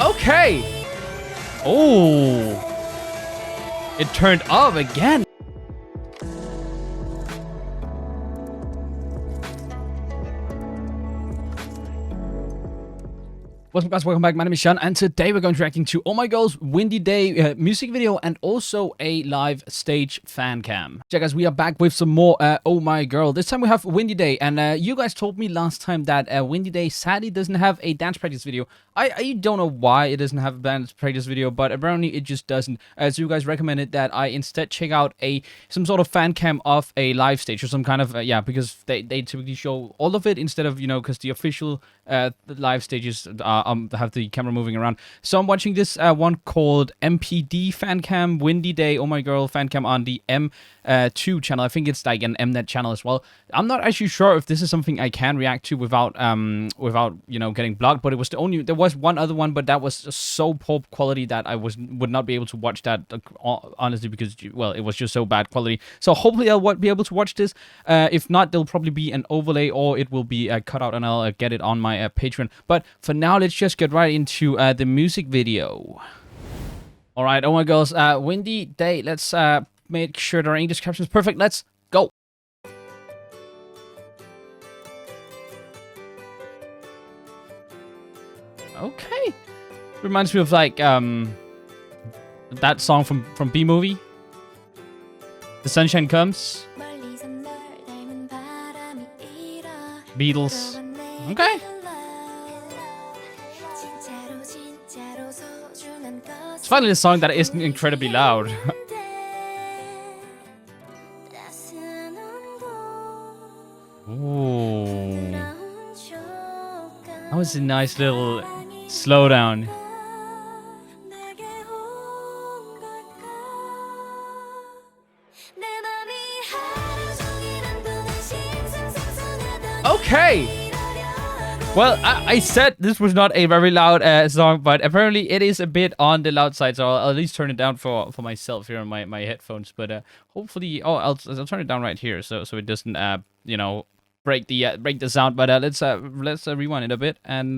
Okay. Oh, it turned up again. What's up, guys? Welcome back. My name is Shun, and today we're going to be reacting to Omaigirl's Windy Day music video and also a live stage fan cam. Yeah, guys, we are back with some more Omaigirl. This time we have Windy Day, and you guys told me last time that Windy Day sadly doesn't have a dance practice video. I don't know why it doesn't have a dance practice video, but apparently it just doesn't. So you guys recommended that I instead check out some sort of fan cam of a live stage or some kind of because they typically show all of it instead of because the official live stages have the camera moving around. So I'm watching this one called MPD Fancam Windy Day Omaigirl Fancam on the M2 channel. I think it's like an Mnet channel as well. I'm not actually sure if this is something I can react to without getting blocked, but there was one other one, but that was so poor quality that I would not be able to watch that honestly, because it was just so bad quality. So hopefully I'll be able to watch this. If not, there'll probably be an overlay or it will be cut out and I'll get it on my Patreon. But for now, let's just get right into the music video. All right, Omaigirl's Windy Day. Let's make sure there are English captions perfect. Let's go. Okay, reminds me of like that song from B Movie, The Sunshine Comes. Beatles. Okay. It's finally a song that isn't incredibly loud. Ooh. That was a nice little slowdown. Okay. Well, I said this was not a very loud song, but apparently it is a bit on the loud side, so I'll at least turn it down for myself here on my headphones. But hopefully, I'll turn it down right here, so it doesn't break the sound. But let's rewind it a bit, and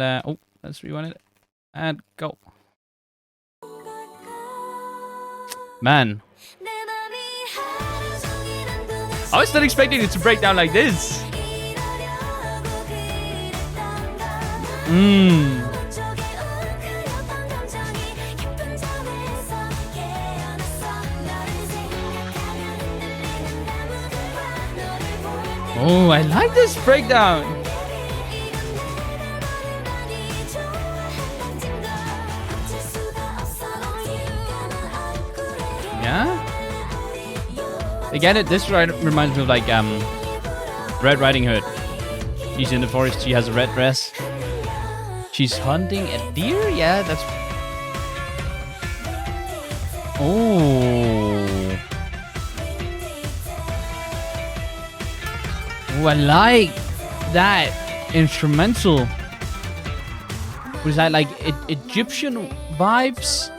let's rewind it and go. Man, I was not expecting it to break down like this. Oh, I like this breakdown. Yeah. Again, this reminds me of like Red Riding Hood. She's in the forest. She has a red dress. She's hunting a deer? Yeah, that's... Oh. Oh, I like that instrumental. Was that like Egyptian vibes?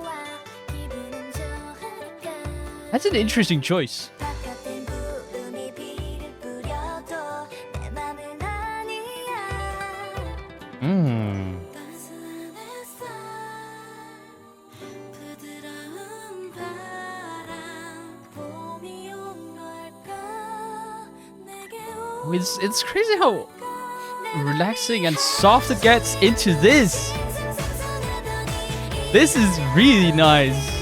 That's an interesting choice. It's crazy how relaxing and soft it gets into this. This is really nice.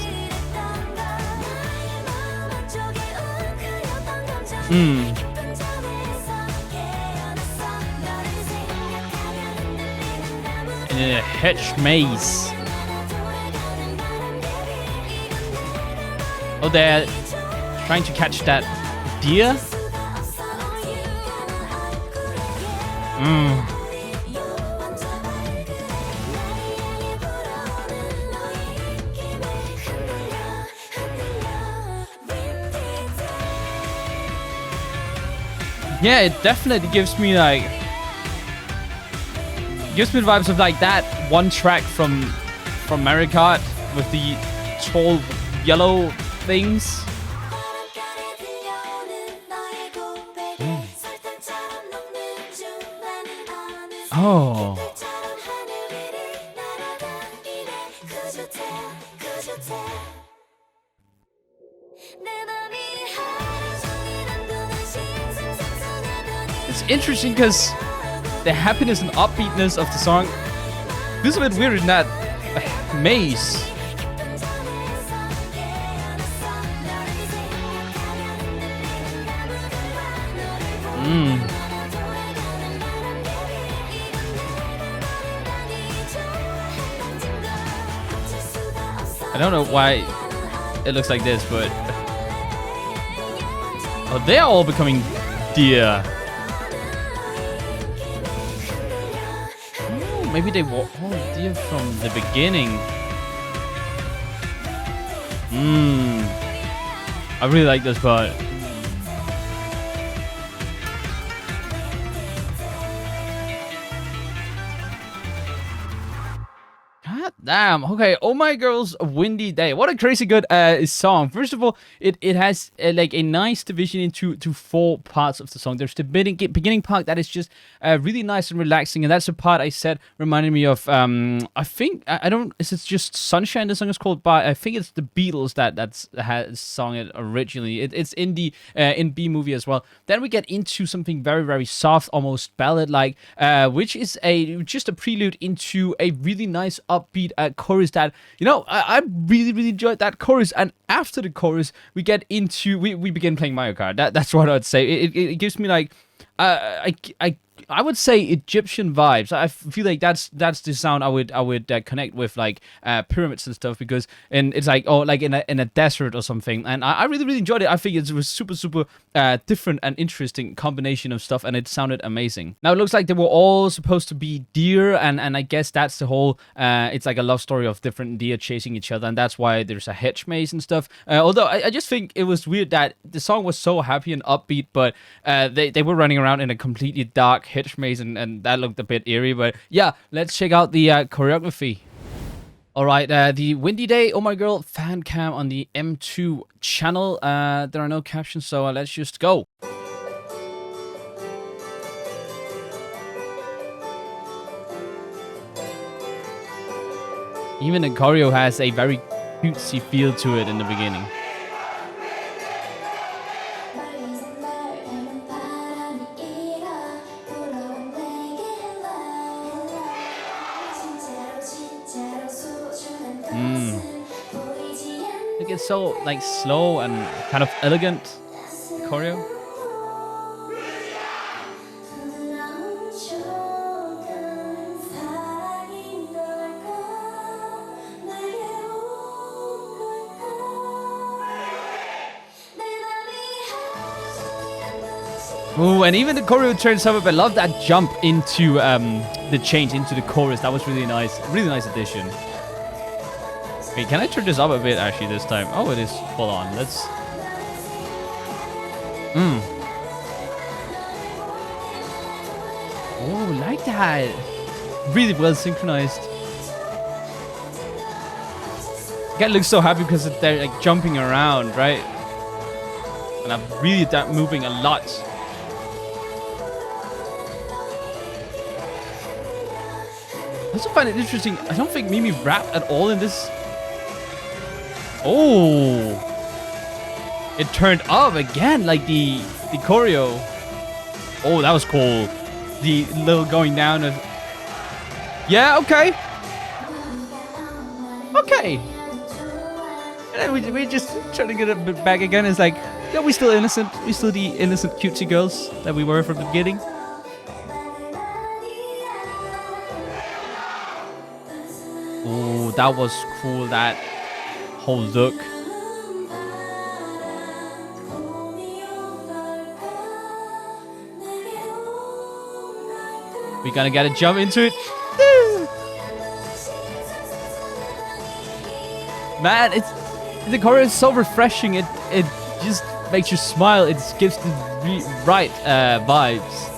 In a hedge maze. Oh, they're trying to catch that deer. Yeah, it definitely gives me like vibes of like that one track from Mario Kart with the tall yellow things. Oh. It's interesting because the happiness and upbeatness of the song feels a bit weird in that maze. I don't know why it looks like this, but oh, they're all becoming deer. Oh, maybe they were all deer from the beginning. I really like this part. Damn. Okay. Oh My Girl's Windy Day. What a crazy good song. First of all, it has like a nice division into 4 parts of the song. There's the beginning part that is just really nice and relaxing, and that's the part I said reminded me of. I think I don't. Is it just Sunshine? The song is called by. I think it's the Beatles that has sung it originally. It's in the in B movie as well. Then we get into something very very soft, almost ballad like, which is just a prelude into a really nice upbeat chorus that, you know, I really really enjoyed that chorus. And after the chorus we get into we begin playing Mario Kart. That's what I'd say. It gives me like I would say Egyptian vibes. I feel like that's the sound I would connect with, like pyramids and stuff, because it's like, oh, like in a desert or something. And I really really enjoyed it. I think it was super different and interesting combination of stuff, and it sounded amazing. Now it looks like they were all supposed to be deer, and I guess that's the whole. It's like a love story of different deer chasing each other, and that's why there's a hedge maze and stuff. Although I just think it was weird that the song was so happy and upbeat, but they were running around in a completely dark hedge maze, and that looked a bit eerie. But yeah, let's check out the choreography. Alright, the Windy Day Oh My Girl fan cam on the M2 channel. There are no captions, so let's just go. Even the choreo has a very cutesy feel to it in the beginning. Like, it's so like slow and kind of elegant, the choreo. Ooh, and even the choreo turns up. I love that jump into the change into the chorus. That was really nice. Really nice addition. Wait, can I turn this up a bit actually this time? Oh, it is full on. Let's... Oh, like that. Really well synchronized. Guy looks so happy because they're like jumping around, right? And I'm really moving a lot. I also find it interesting. I don't think Mimi rapped at all in this. Oh, it turned up again, like the choreo. Oh, that was cool. The little going down of... Yeah, okay. Okay. And then we just trying to get it back again. It's like, yeah, we're still innocent. We're still the innocent cutesy girls that we were from the beginning. Oh, that was cool, that whole look. We're gonna gotta jump into it. Man, the choreo is so refreshing. It just makes you smile. It gives the right vibes.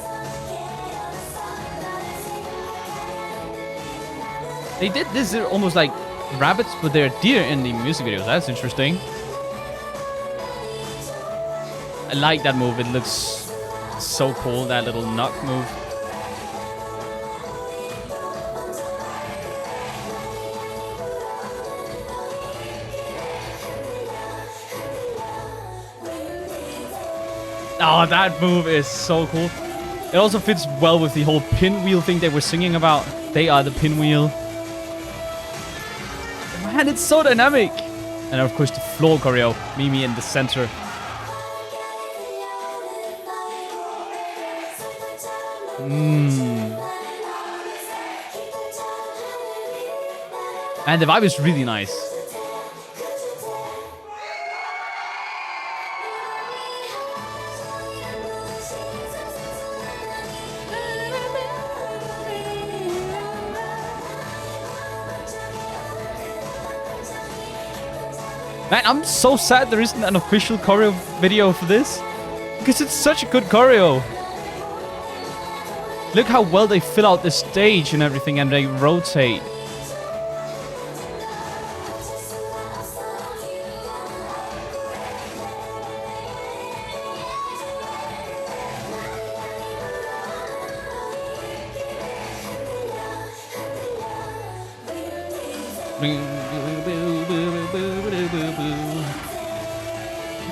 They did this almost like rabbits, but they're deer in the music videos. That's interesting. I like that move. It looks so cool, that little knock move. Oh, that move is so cool. It also fits well with the whole pinwheel thing they were singing about. They are the pinwheel. Man, it's so dynamic. And of course the floor choreo, Mimi in the center. And the vibe is really nice. Man, I'm so sad there isn't an official choreo video for this. Because it's such a good choreo. Look how well they fill out the stage and everything, and they rotate.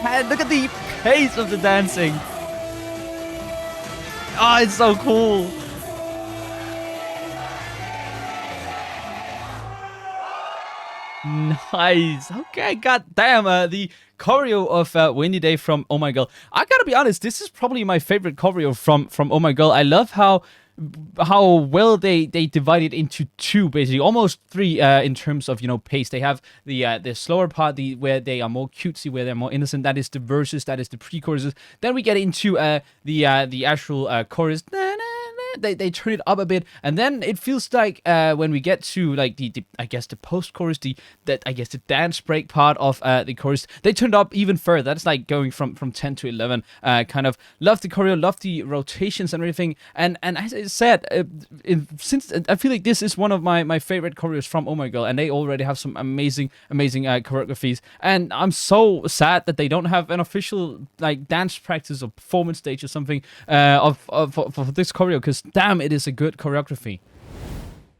Man, look at the pace of the dancing. Oh, it's so cool. Nice. Okay, goddamn. The choreo of Windy Day from Oh My Girl. I gotta be honest, this is probably my favorite choreo from Oh My Girl. I love how well they divide it into two, basically almost three in terms of, you know, pace. They have the slower part, where they are more cutesy, where they're more innocent. That is the verses, that is the pre-choruses. Then we get into the actual chorus. They turn it up a bit, and then it feels like when we get to like the I guess the post-chorus, the dance break part of the chorus, they turned up even further. That's like going from 10 to 11. Kind of love the choreo, love the rotations and everything. And as I said, since I feel like this is one of my favorite choreos from Oh My Girl, and they already have some amazing choreographies. And I'm so sad that they don't have an official like dance practice or performance stage or something for this choreo, because damn, it is a good choreography.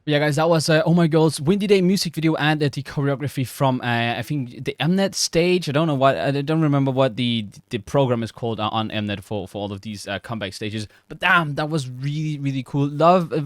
Yeah, guys, that was Oh My Girl's Windy Day music video and the choreography from, I think, the Mnet stage. I don't remember what the program is called on Mnet for all of these comeback stages. But damn, that was really, really cool.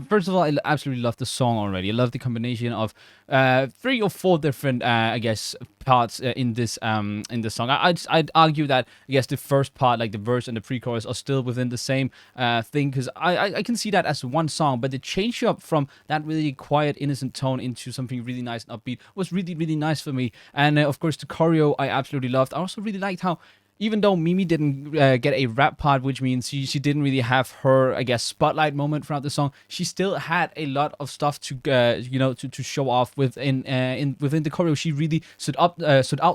First of all, I absolutely love the song already. I love the combination of 3 or 4 different, I guess, parts in this song. I'd argue that, I guess, the first part, like the verse and the pre-chorus, are still within the same thing, because I can see that as one song, but the change up from that really quiet, innocent tone into something really nice and upbeat was really, really nice for me. And of course, the choreo I absolutely loved. I also really liked how, even though Mimi didn't get a rap part, which means she didn't really have her, I guess, spotlight moment throughout the song, she still had a lot of stuff to to show off within the choreo. She really stood out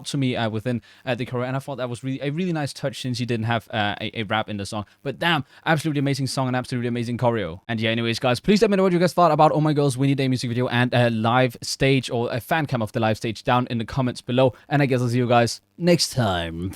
to me within the choreo, and I thought that was really a really nice touch, since she didn't have a rap in the song. But damn, absolutely amazing song and absolutely amazing choreo. And yeah, anyways, guys, please let me know what you guys thought about Oh My Girl's Windy Day music video and a live stage, or a fan cam of the live stage, down in the comments below. And I guess I'll see you guys next time.